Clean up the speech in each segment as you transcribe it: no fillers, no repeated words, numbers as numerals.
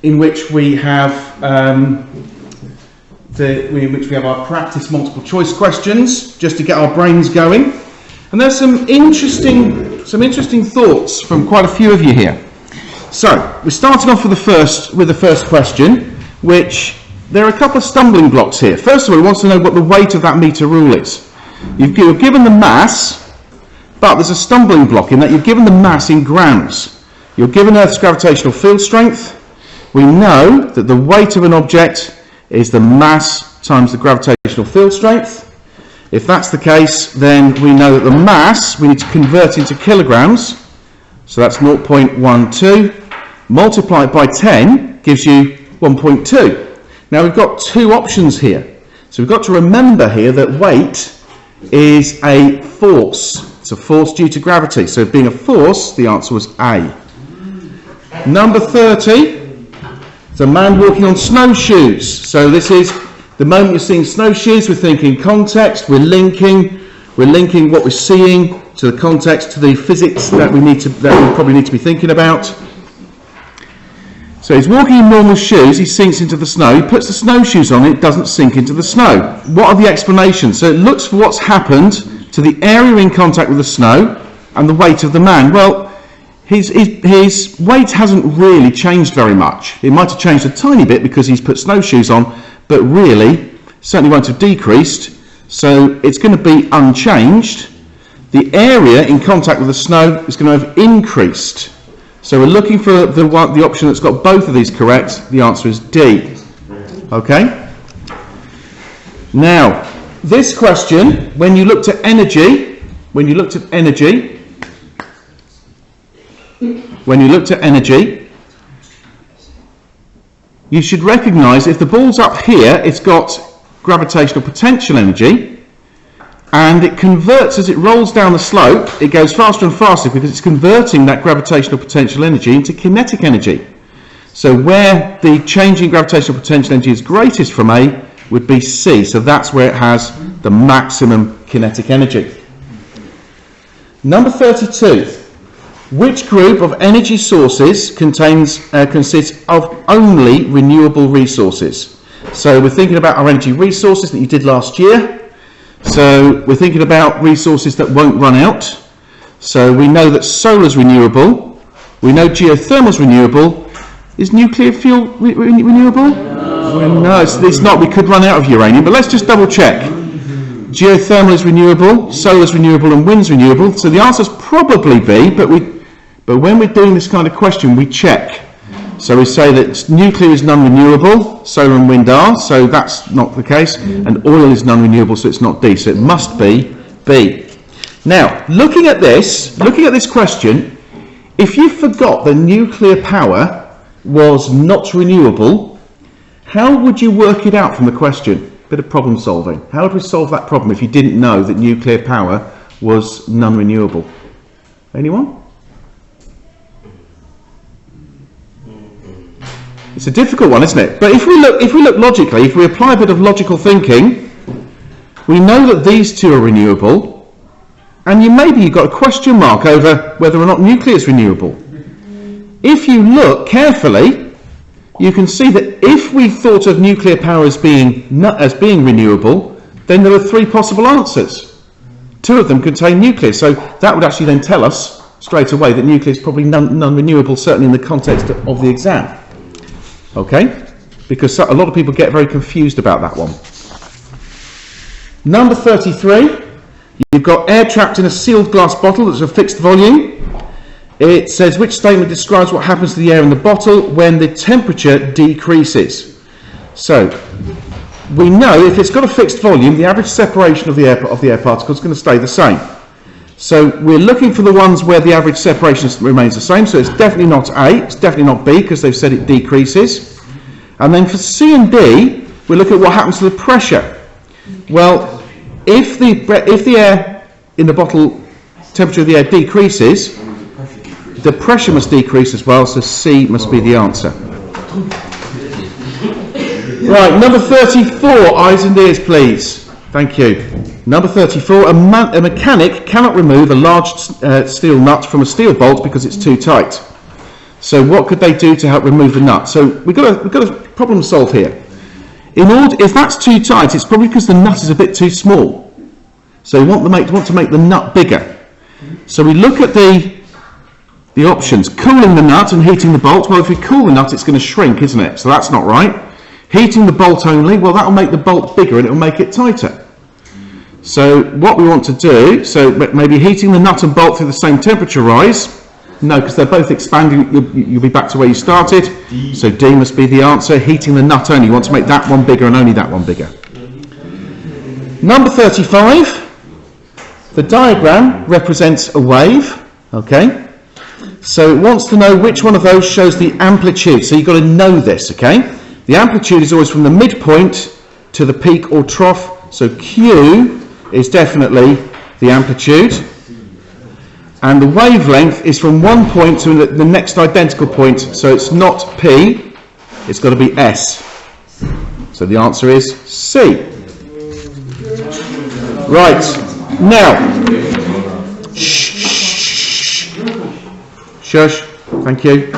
in which we have our practice multiple choice questions, just to get our brains going. And there's some interesting thoughts from quite a few of you here. So we're starting off with the first question, which there are a couple of stumbling blocks here. First of all, he wants to know what the weight of that meter rule is. You're given the mass, but there's a stumbling block in that you're given the mass in grams. You're given Earth's gravitational field strength. We know that the weight of an object is the mass times the gravitational field strength. If that's the case, then we know that the mass we need to convert into kilograms. So that's 0.12. Multiplied by 10 gives you 1.2. Now we've got two options here. So we've got to remember here that weight is a force. It's a force due to gravity. So being a force, the answer was A. Number 30. It's a man walking on snowshoes. So this is the moment you're seeing snowshoes, we're thinking context, we're linking what we're seeing to the context, to the physics that we probably need to be thinking about. So he's walking in normal shoes, he sinks into the snow, he puts the snowshoes on, it doesn't sink into the snow. What are the explanations? So it looks for what's happened to the area in contact with the snow and the weight of the man. Well, his weight hasn't really changed very much. It might have changed a tiny bit because he's put snowshoes on, but really certainly won't have decreased, so it's going to be unchanged. The area in contact with the snow is going to have increased. So we're looking for the option that's got both of these correct. The answer is D. Okay? Now, this question, when you looked at energy, you should recognise if the ball's up here, it's got gravitational potential energy, and it converts as it rolls down the slope. It goes faster and faster because it's converting that gravitational potential energy into kinetic energy. So where the change in gravitational potential energy is greatest from A would be C. So that's where it has the maximum kinetic energy. Number 32. Which group of energy sources consists of only renewable resources? So we're thinking about our energy resources that you did last year. So we're thinking about resources that won't run out. So we know that solar is renewable. We know geothermal is renewable. Is nuclear fuel renewable? No, it's not. We could run out of uranium, but let's just double check. Geothermal is renewable, solar is renewable, and wind's renewable. So the answer is probably B, but when we're doing this kind of question, we check. So we say that nuclear is non-renewable, solar and wind are, so that's not the case, and oil is non-renewable, so it's not D, so it must be B. Now, looking at this question, if you forgot that nuclear power was not renewable, how would you work it out from the question? Bit of problem solving. How would we solve that problem if you didn't know that nuclear power was non-renewable? Anyone? It's a difficult one, isn't it? But if we look logically, if we apply a bit of logical thinking, we know that these two are renewable, and you've got a question mark over whether or not nuclear is renewable. If you look carefully, you can see that if we thought of nuclear power as being renewable, then there are three possible answers. Two of them contain nuclear, so that would actually then tell us straight away that nuclear is probably non-renewable, certainly in the context of the exam. Okay? Because a lot of people get very confused about that one. Number 33, you've got air trapped in a sealed glass bottle that's a fixed volume. It says, which statement describes what happens to the air in the bottle when the temperature decreases? So, we know if it's got a fixed volume, the average separation of the air particles is going to stay the same. So we're looking for the ones where the average separation remains the same. So it's definitely not A, it's definitely not B, because they've said it decreases. And then for C and D, we look at what happens to the pressure. Well, if the air in the bottle, temperature of the air decreases, the pressure must decrease as well, so C must be the answer. Right, number 34, eyes and ears please. Thank you. Number 34, a mechanic cannot remove a large steel nut from a steel bolt because it's too tight. So what could they do to help remove the nut? So we've got a problem to solve here. If that's too tight, it's probably because the nut is a bit too small. So we want to make the nut bigger. So we look at the options. Cooling the nut and heating the bolt. Well, if we cool the nut, it's going to shrink, isn't it? So that's not right. Heating the bolt only, well, that'll make the bolt bigger and it'll make it tighter. So what we want to do, so maybe heating the nut and bolt through the same temperature rise. No, because they're both expanding, you'll be back to where you started. D. So D must be the answer. Heating the nut only, you want to make that one bigger and only that one bigger. Number 35, the diagram represents a wave, okay? So it wants to know which one of those shows the amplitude. So you've got to know this, okay? The amplitude is always from the midpoint to the peak or trough. So Q is definitely the amplitude. And the wavelength is from one point to the next identical point. So it's not P, it's got to be S. So the answer is C. Right, now, shush, thank you.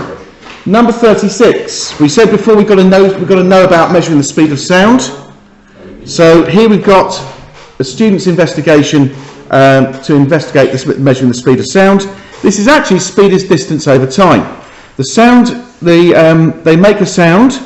Number 36. We said before we've got to know about measuring the speed of sound. So here we've got a student's investigation to investigate measuring the speed of sound. This is actually speed is distance over time. The sound, they make a sound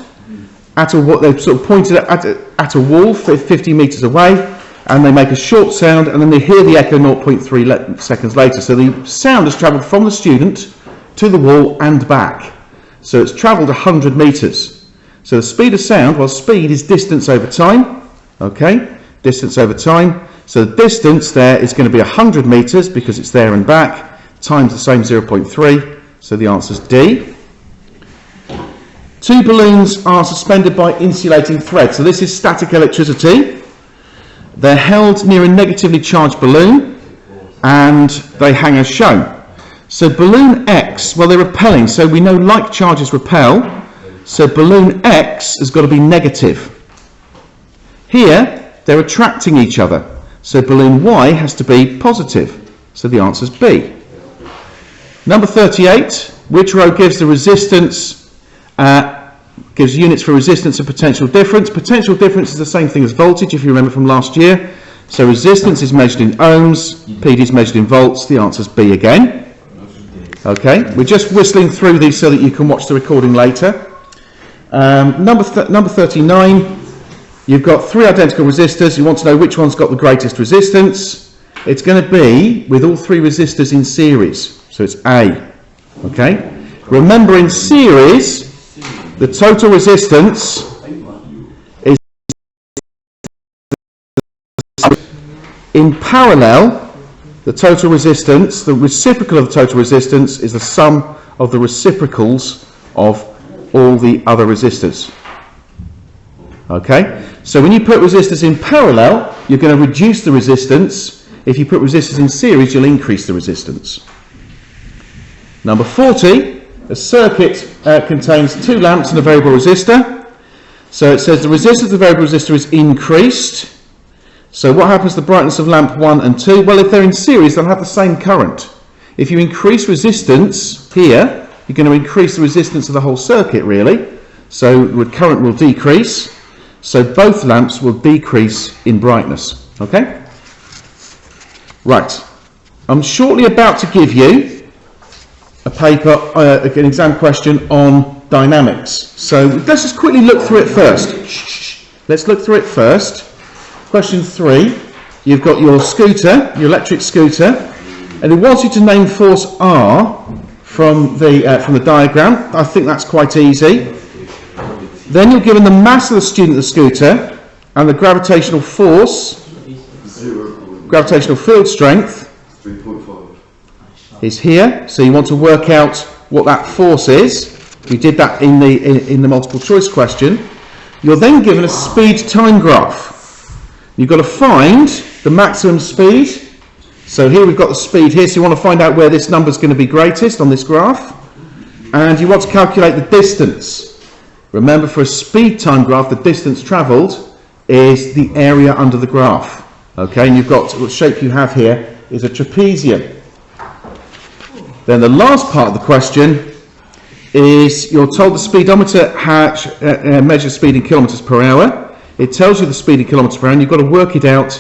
at what they've sort of pointed at a wall 50 metres away, and they make a short sound, and then they hear the echo 0.3 seconds later. So the sound has travelled from the student to the wall and back. So it's travelled 100 metres. So the speed of sound, well, speed is distance over time. Okay, distance over time. So the distance there is going to be 100 metres because it's there and back, times the same 0.3. So the answer is D. Two balloons are suspended by insulating thread. So this is static electricity. They're held near a negatively charged balloon and they hang as shown. So balloon X, well, they're repelling, so we know like charges repel, so balloon X has got to be negative. Here, they're attracting each other, so balloon Y has to be positive, so the answer is B. Number 38, which row gives the resistance, gives units for resistance and potential difference. Potential difference is the same thing as voltage, if you remember from last year. So resistance is measured in ohms, PD is measured in volts, the answer is B again. Okay, we're just whistling through these so that you can watch the recording later. Number 39, you've got three identical resistors. You want to know which one's got the greatest resistance. It's going to be with all three resistors in series. So it's A. Okay, remember in series, the total resistance is in parallel. The total resistance, the reciprocal of the total resistance, is the sum of the reciprocals of all the other resistors. Okay? So when you put resistors in parallel, you're going to reduce the resistance. If you put resistors in series, you'll increase the resistance. Number 40, a circuit contains two lamps and a variable resistor. So it says the resistance of the variable resistor is increased. So what happens to the brightness of lamp 1 and 2? Well, if they're in series, they'll have the same current. If you increase resistance here, you're going to increase the resistance of the whole circuit, really. So the current will decrease. So both lamps will decrease in brightness. Okay? Right. I'm shortly about to give you a paper, an exam question on dynamics. So let's just quickly look through it first. Let's look through it first. Question 3, you've got your scooter, your electric scooter, and it wants you to name force R from the diagram. I think that's quite easy. Then you're given the mass of the student of the scooter and the gravitational force, gravitational field strength is here. So you want to work out what that force is. We did that in the multiple choice question. You're then given a speed time graph. You've got to find the maximum speed. So here we've got the speed here, so you want to find out where this number is going to be greatest on this graph. And you want to calculate the distance. Remember, for a speed time graph, the distance travelled is the area under the graph. Okay, and you've got, what shape you have here is a trapezium. Then the last part of the question is you're told the speedometer measures speed in kilometres per hour. It tells you the speed in kilometres per hour, and you've got to work it out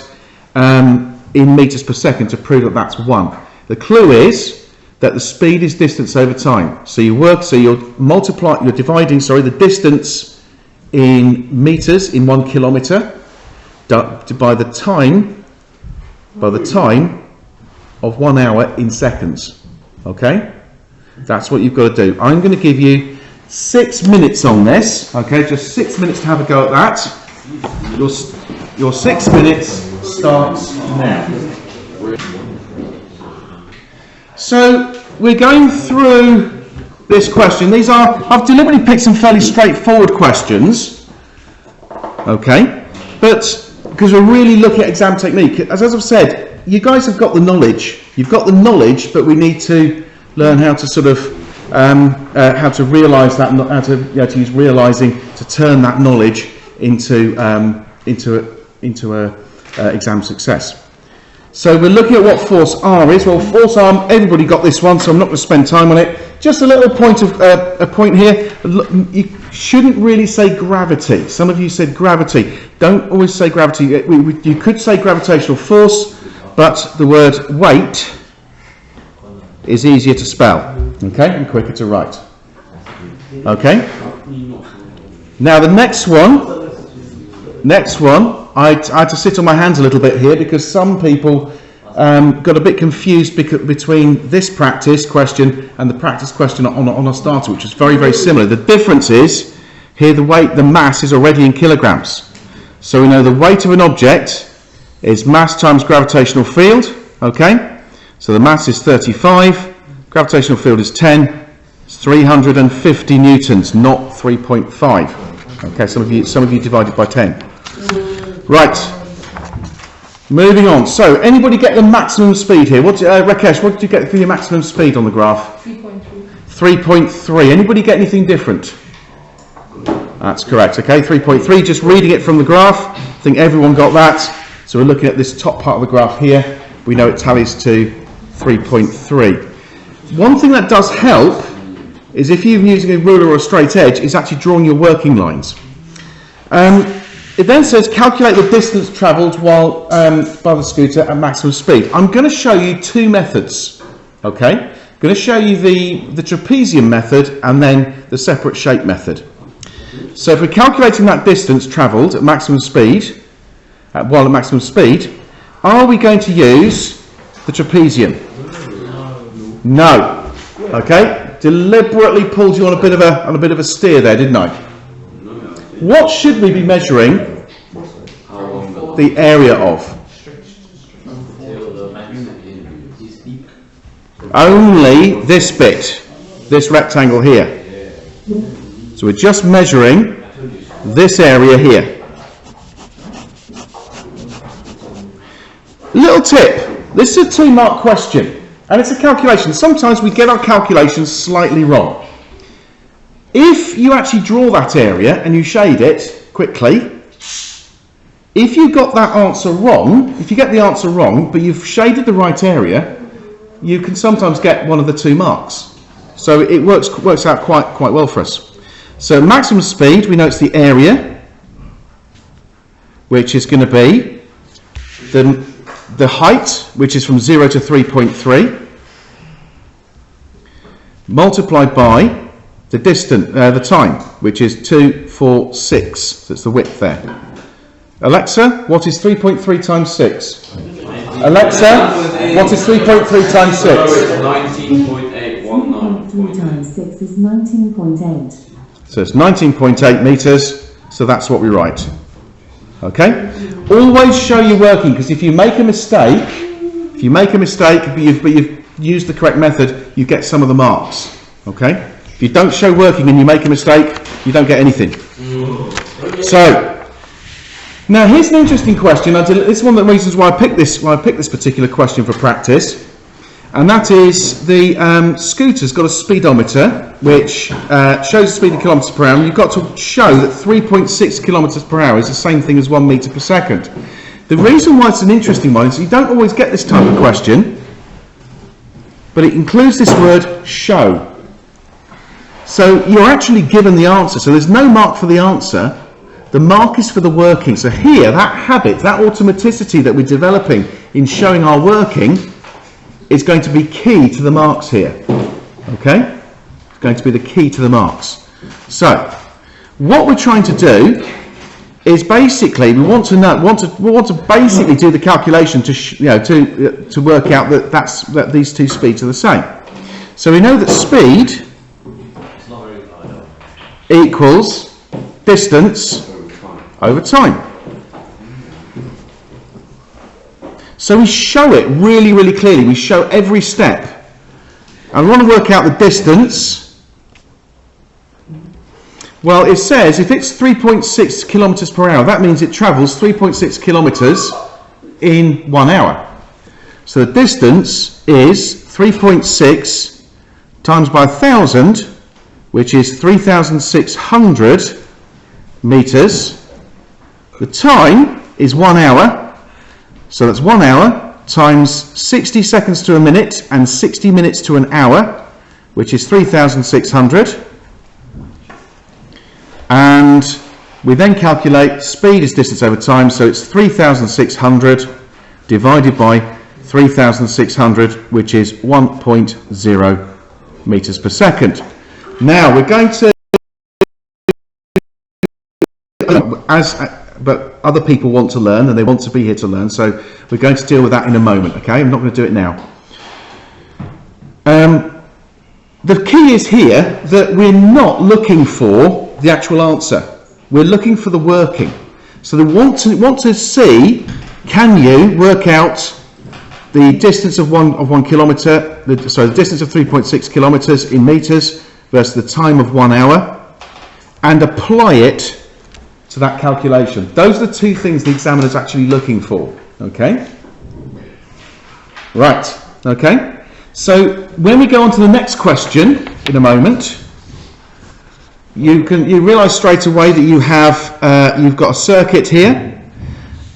in metres per second to prove that that's 1. The clue is that the speed is distance over time. So you're dividing the distance in metres in 1 kilometre by the time of 1 hour in seconds. Okay? That's what you've got to do. I'm going to give you 6 minutes on this. Okay, just 6 minutes to have a go at that. Your 6 minutes starts now. So we're going through this question. I've deliberately picked some fairly straightforward questions. Okay, but because we're really looking at exam technique, as I've said, you guys have got the knowledge. You've got the knowledge, but we need to learn how to sort of how to realise that, how to use realising to turn that knowledge into exam success. So we're looking at what force R is. Well, force R, everybody got this one, so I'm not going to spend time on it. Just a little point here. You shouldn't really say gravity. Some of you said gravity. Don't always say gravity. You could say gravitational force, but the word weight is easier to spell, okay, and quicker to write. Okay. Now the next one, I had to sit on my hands a little bit here because some people got a bit confused between this practice question and the practice question on our starter, which is very, very similar. The difference is here the mass is already in kilograms. So we know the weight of an object is mass times gravitational field, okay? So the mass is 35, gravitational field is 10, it's 350 newtons, not 3.5. Okay, some of you divided by 10. Right, moving on. So, anybody get the maximum speed here? Rakesh, what did you get for your maximum speed on the graph? 3.3. 3.3. Anybody get anything different? That's correct. Okay, 3.3. Just reading it from the graph, I think everyone got that. So we're looking at this top part of the graph here. We know it tallies to 3.3. One thing that does help is if you're using a ruler or a straight edge, is actually drawing your working lines. It then says calculate the distance travelled while by the scooter at maximum speed. I'm going to show you 2 methods. Okay, I'm going to show you the trapezium method and then the separate shape method. So if we're calculating that distance travelled at maximum speed, while at maximum speed, are we going to use the trapezium? No. Okay, deliberately pulled you on a bit of a steer there, didn't I? What should we be measuring the area of? Only this bit, this rectangle here. So we're just measuring this area here. Little tip, this is a 2-mark question and it's a calculation. Sometimes we get our calculations slightly wrong. If you actually draw that area and you shade it quickly, if you got that answer wrong, if you get the answer wrong, but you've shaded the right area, you can sometimes get one of the 2 marks. So it works out quite well for us. So maximum speed, we know it's the area, which is going to be the height, which is from 0 to 3.3, multiplied by the distance, the time, which is 246. So it's the width there. Alexa, what is 3.3 times 6? Alexa, what is 3.3 times 6? 19.819. times 6 is 19.8. So it's 19.8 metres. So that's what we write. Okay. Always show your working, because if you make a mistake, but you've used the correct method, you get some of the marks. Okay. If you don't show working and you make a mistake, you don't get anything. So, now here's an interesting question. This is one of the reasons why I picked this particular question for practice, and that is the scooter's got a speedometer which shows the speed in kilometres per hour. And you've got to show that 3.6 kilometres per hour is the same thing as 1 metre per second. The reason why it's an interesting one is you don't always get this type of question, but it includes this word show. So you're actually given the answer. So there's no mark for the answer. The mark is for the working. So here, that habit, that automaticity that we're developing in showing our working is going to be key to the marks here. Okay? It's going to be the key to the marks. So, what we're trying to do is basically we want to basically do the calculation to work out that these two speeds are the same. So we know that speed equals distance over time. So we show it really, really clearly. We show every step. And we want to work out the distance. Well, it says if it's 3.6 kilometers per hour, that means it travels 3.6 kilometers in 1 hour. So the distance is 3.6 times by 1,000, which is 3,600 meters. The time is 1 hour. So that's 1 hour times 60 seconds to a minute and 60 minutes to an hour, which is 3,600. And we then calculate speed is distance over time, so it's 3,600 divided by 3,600, which is 1.0 meters per second. Now we're going to, but other people want to learn and they want to be here to learn, so we're going to deal with that in a moment, okay? I'm not going to do it now. The key is here that we're not looking for the actual answer. We're looking for the working. So they want to see, can you work out the distance of one kilometre, the distance of 3.6 kilometres in metres versus the time of 1 hour, and apply it to that calculation. Those are the two things the examiner's actually looking for. Okay? Right. Okay? So when we go on to the next question in a moment, you realise straight away that you've got a circuit here,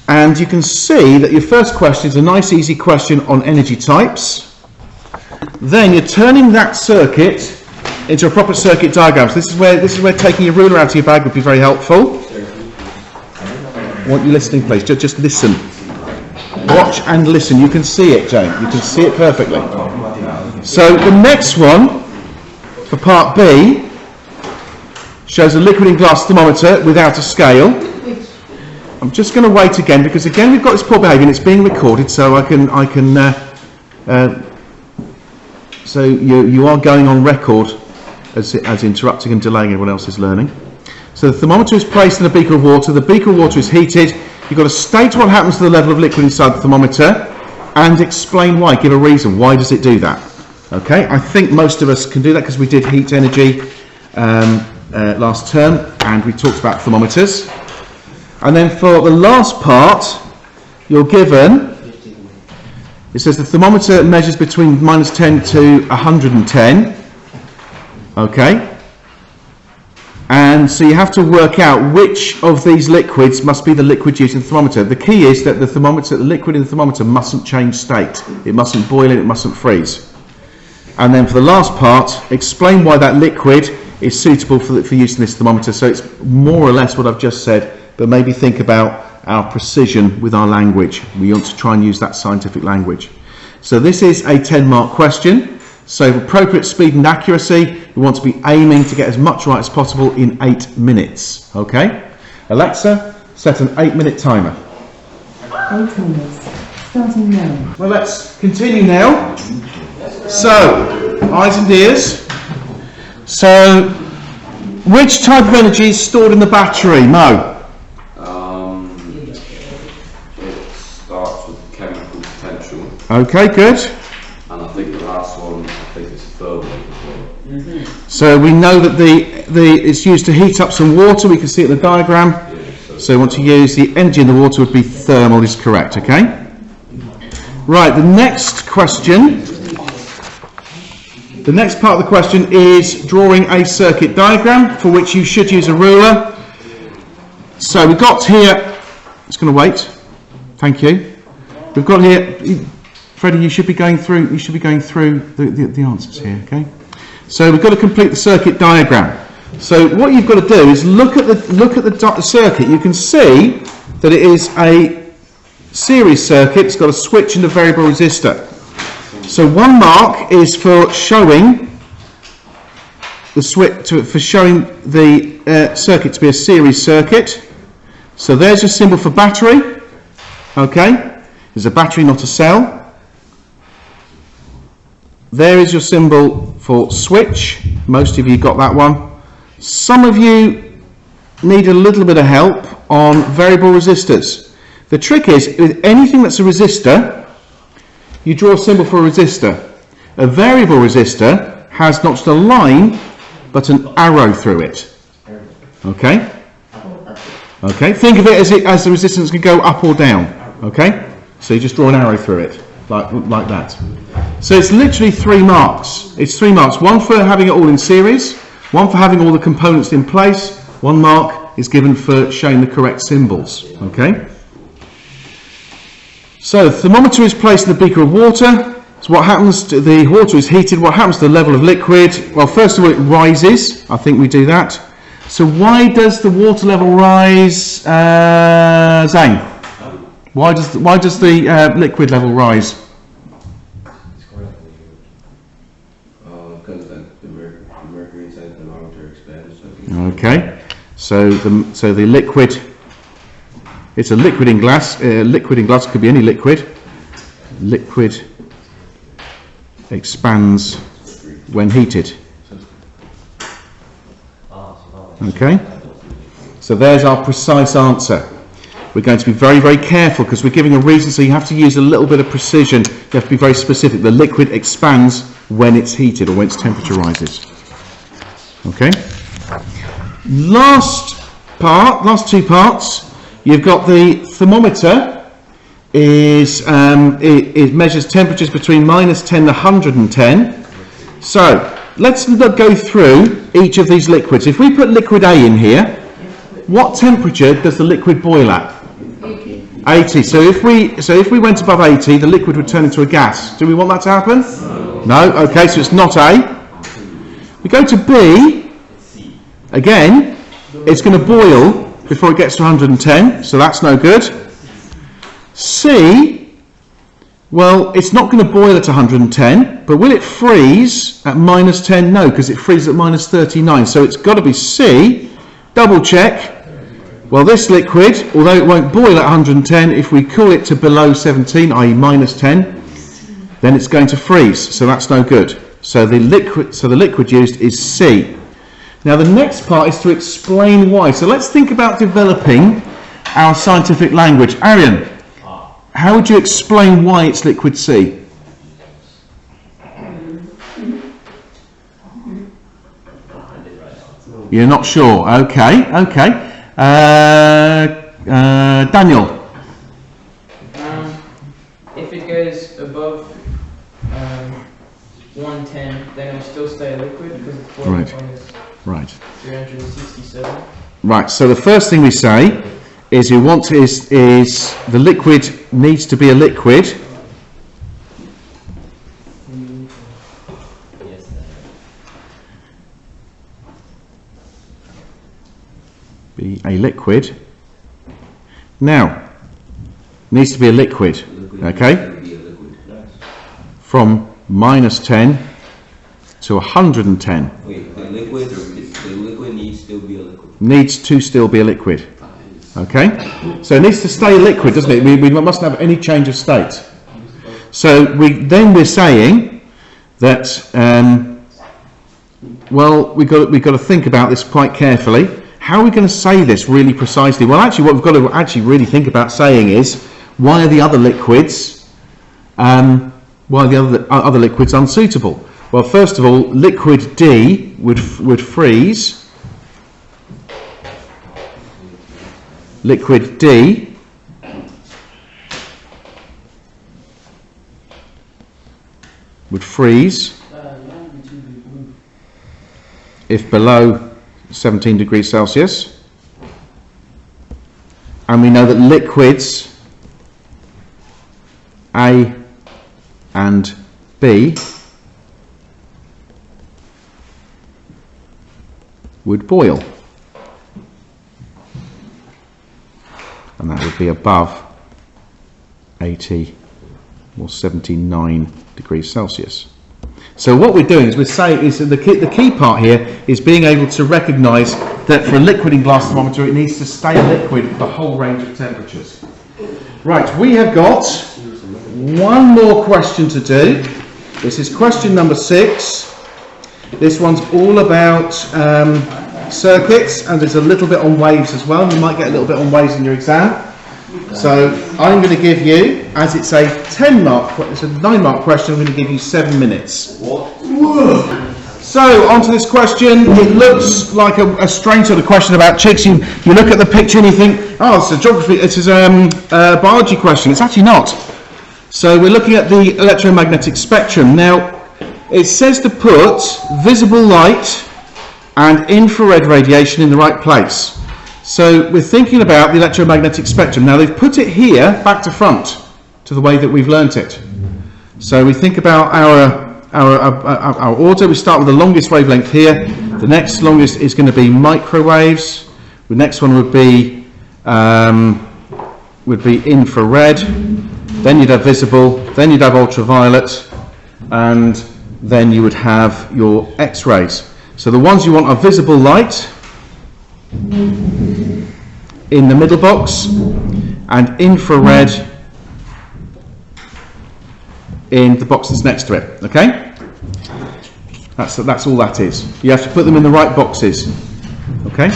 and you can see that your first question is a nice easy question on energy types. Then you're turning that circuit into a proper circuit diagram. So this is where taking your ruler out of your bag would be very helpful. I want you listening, please. Just listen. Watch and listen. You can see it, Jane. You can see it perfectly. So the next one, for part B, shows a liquid in glass thermometer without a scale. I'm just going to wait again, because again we've got this poor behaviour and it's being recorded, so so you are going on record as interrupting and delaying everyone else's learning. So the thermometer is placed in a beaker of water. The beaker of water is heated. You've got to state what happens to the level of liquid inside the thermometer and explain why. Give a reason. Why does it do that? Okay, I think most of us can do that because we did heat energy last term and we talked about thermometers. And then for the last part, you're given, it says the thermometer measures between -10 to 110. Okay. And so you have to work out which of these liquids must be the liquid used in the thermometer. The key is that the liquid in the thermometer mustn't change state. It mustn't boil, it mustn't freeze. And then for the last part, explain why that liquid is suitable for use in this thermometer. So it's more or less what I've just said, but maybe think about our precision with our language. We want to try and use that scientific language. So this is a 10-mark question. So for appropriate speed and accuracy, we want to be aiming to get as much right as possible in 8 minutes. Okay? Alexa, set an 8-minute timer. 8 minutes. Starting now. Well, let's continue now. So, eyes and ears. So, which type of energy is stored in the battery, Mo? It starts with chemical potential. Okay, good. And I think the last one, I think it's thermal as well. So we know that it's used to heat up some water. We can see it in the diagram. Yeah, So we want to use the energy in the water would be thermal, is correct, okay? Right, the next question. The next part of the question is drawing a circuit diagram, for which you should use a ruler. So we've got here, it's going to wait. Thank you. We've got here, Freddie, you should be going through the answers here, okay? So we've got to complete the circuit diagram. So what you've got to do is look at the circuit. You can see that it is a series circuit. It's got a switch and a variable resistor. So 1 mark is for showing the switch, for showing the circuit to be a series circuit. So there's your symbol for battery. Okay, there's a battery, not a cell. There is your symbol for switch. Most of you got that one. Some of you need a little bit of help on variable resistors. The trick is, with anything that's a resistor, you draw a symbol for a resistor. A variable resistor has not just a line, but an arrow through it. Okay? Okay, think of it as the resistance can go up or down. Okay? So you just draw an arrow through it, like that. So it's literally 3 marks. It's 3 marks. 1 for having it all in series, 1 for having all the components in place, 1 mark is given for showing the correct symbols. Okay? So the thermometer is placed in the beaker of water. So what happens to the water is heated. What happens to the level of liquid? Well, first of all, it rises. I think we do that. So why does the water level rise, Zane? Why does the liquid level rise? Because the mercury inside the thermometer expands. Okay, so the liquid, it's a liquid in glass. Liquid in glass could be any liquid. Liquid expands when heated. Okay, so there's our precise answer. We're going to be very, very careful because we're giving a reason, so you have to use a little bit of precision. You have to be very specific. The liquid expands when it's heated or when its temperature rises. Okay. Last 2 parts. You've got the thermometer. It measures temperatures between -10 and 110. So let's go through each of these liquids. If we put liquid A in here, what temperature does the liquid boil at? 80. So if we went above 80, the liquid would turn into a gas. Do we want that to happen? No. Okay, so it's not A. We go to B. Again, it's going to boil before it gets to 110, so that's no good. C, well, it's not going to boil at 110, but will it freeze at -10? No, because it freezes at -39, so it's got to be C. Double check. Well, this liquid, although it won't boil at 110, if we cool it to below 17, i.e. -10, then it's going to freeze, so that's no good. So the liquid used is C. Now the next part is to explain why. So let's think about developing our scientific language. Arian, how would you explain why it's liquid C? You're not sure? Okay. Daniel? If it goes above 110, then it will still stay a liquid because its boiling point is Right. 367. Right. So the first thing we say is the liquid needs to be a liquid. Be a liquid. Now, needs to be a liquid. Okay. From -10 to 110. Wait, the liquid needs to be a liquid. Needs to still be a liquid. Okay? So it needs to stay liquid, doesn't it? We mustn't have any change of state. So we're saying that well, we've got to think about this quite carefully. How are we going to say this really precisely? Well, actually, what we've got to actually really think about saying is, why are the other liquids unsuitable? Well, first of all, liquid D would freeze. Liquid D would freeze if below 17 degrees Celsius. And we know that liquids A and B would boil. And that would be above 80 or 79 degrees Celsius. So what we're doing is we're saying is the key part here is being able to recognise that for a liquid in glass thermometer it needs to stay liquid for the whole range of temperatures. Right, we have got one more question to do. This is question number 6. This one's all about circuits, and there's a little bit on waves as well. You might get a little bit on waves in your exam. So I'm going to give you, as it's a 9-mark question, I'm going to give you 7 minutes. So onto this question. It looks like a strange sort of question about chicks. You look at the picture and you think, oh, it's a geography, it's a biology question. It's actually not. So we're looking at the electromagnetic spectrum. Now, it says to put visible light and infrared radiation in the right place. So we're thinking about the electromagnetic spectrum. Now they've put it here, back to front, to the way that we've learnt it. So we think about our order. We start with the longest wavelength here. The next longest is going to be microwaves. The next one would be infrared. Then you'd have visible. Then you'd have ultraviolet, and then you would have your X-rays. So the ones you want are visible light in the middle box, and infrared in the box that's next to it. Okay, that's all that is. You have to put them in the right boxes. Okay,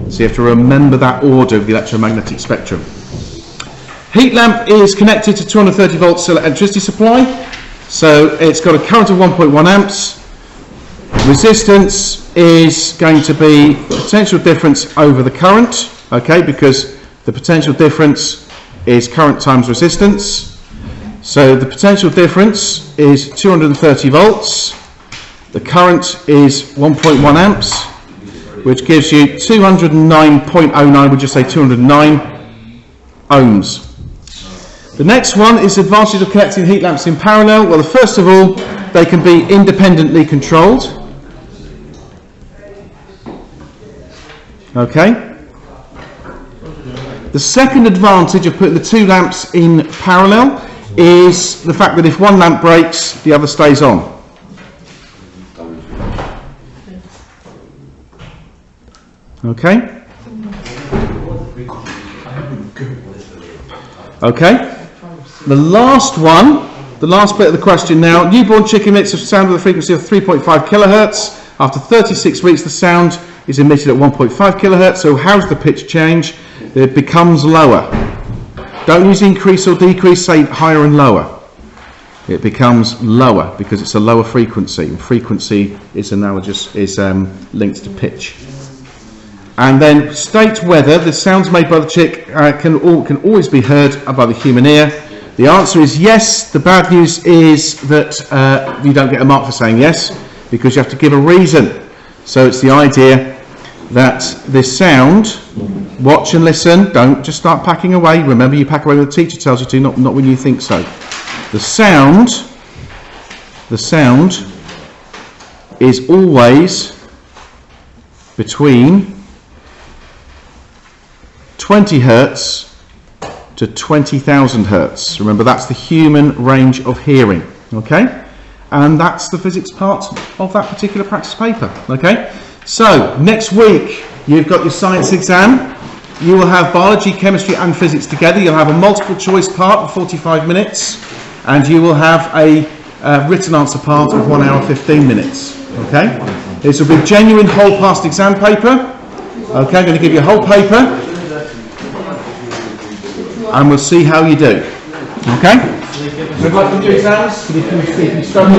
so you have to remember that order of the electromagnetic spectrum. Heat lamp is connected to 230 volts electricity supply, so it's got a current of 1.1 amps. Resistance is going to be potential difference over the current, okay, because the potential difference is current times resistance. So the potential difference is 230 volts. The current is 1.1 amps, which gives you 209.09, we'll just say 209 ohms. The next one is the advantage of connecting heat lamps in parallel. Well, first of all, they can be independently controlled. Okay. The second advantage of putting the two lamps in parallel is the fact that if one lamp breaks, the other stays on. Okay. Okay. The last one, the last bit of the question now. Newborn chicken emits a sound with a frequency of 3.5 kilohertz. After 36 weeks, the sound is emitted at 1.5 kilohertz. So how's the pitch change? It becomes lower. Don't use increase or decrease, say higher and lower. It becomes lower because it's a lower frequency. And frequency is analogous, is linked to pitch. And then state whether the sounds made by the chick can always be heard by the human ear. The answer is yes. The bad news is that you don't get a mark for saying yes, because you have to give a reason. So it's the idea that this sound, watch and listen, don't just start packing away. Remember, you pack away when the teacher tells you to, not when you think so. The sound is always between 20 hertz to 20,000 hertz. Remember, that's the human range of hearing. Okay? And that's the physics part of that particular practice paper. Okay? So, next week, you've got your science exam. You will have biology, chemistry and physics together. You'll have a multiple choice part of 45 minutes. And you will have a written answer part of 1 hour 15 minutes. Okay? This will be genuine whole past exam paper. Okay, I'm going to give you a whole paper. And we'll see how you do. Okay? Good luck with your exams. If you struggle,